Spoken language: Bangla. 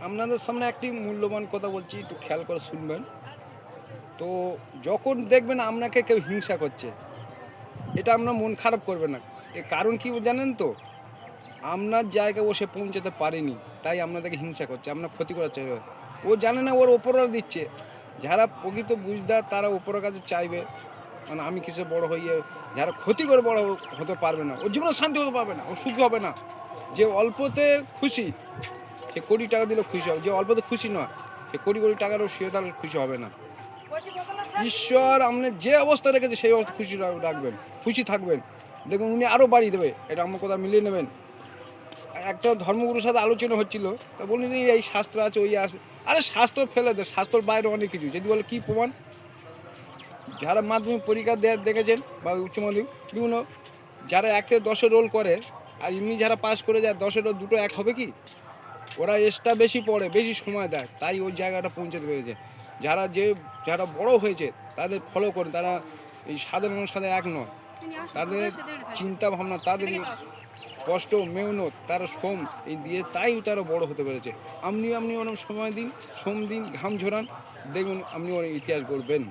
আপনাদের সামনে একটি মূল্যবান কথা বলছি, একটু খেয়াল করে শুনবেন। তো যখন দেখবেন আপনাকে কেউ হিংসা করছে, এটা আপনার মন খারাপ করবে না। এর কারণ কি জানেন তো? আপনার জায়গায় ও সে পৌঁছাতে পারেনি, তাই আপনাদেরকে হিংসা করছে, আপনার ক্ষতি করার চাইবে। ও জানে না ওর ওপরওয়ালা দিচ্ছে। যারা প্রকৃত বুঝদার তারা ওপরের কাছে চাইবে, মানে আমি কিসে বড় হইয়ে, যারা ক্ষতি করে বড় হতে পারবে না, ওর জীবনে শান্তি হতে পারবে না, ও সুখী হবে না। যে অল্পতে খুশি, সে কোটি টাকা দিলেও খুশি হবে। যে অল্পতে খুশি নয়, সে কোটি কোটি টাকারও সে তার খুশি হবে না। ঈশ্বর আপনার যে অবস্থা রেখেছে সেই অবস্থা খুশি রাখবেন, খুশি থাকবেন, দেখবেন উনি আরও বাড়িয়ে দেবে। এটা আমার কথা মিলিয়ে নেবেন। একটা ধর্মগুরুর সাথে আলোচনা হচ্ছিল, তা বললেন যে এই শাস্ত্র আছে, ওই আছে। আরে শাস্ত্র ফেলে দে, শাস্ত্রর বাইরে অনেক কিছু। যদি বলে কী প্রমাণ? যারা মাধ্যমিক পরীক্ষা দেখেছেন বা উচ্চ মাধ্যমিক বিভিন্ন, যারা 1 থেকে 10 রোল করে আর এমনি যারা পাস করে যায় 10 দুটো এক হবে কি? ওরা এক্সট্রা বেশি পড়ে, বেশি সময় দেয়, তাই ওই জায়গাটা পৌঁছাতে পেরেছে। যারা বড় হয়েছে তাদের ফলো করে, তারা এই সাধারণ মানুষের সাথে এক নয়। তাদের চিন্তা ভাবনা, তাদের কষ্ট, মেহনত, তারা শ্রম এই দিয়ে তাই তারা বড় হতে পেরেছে। আপনি অনেক সময় দিন, শ্রম দিন, ঘাম ঝরান, দেখুন আপনি অনেক ইতিহাস গড়বেন।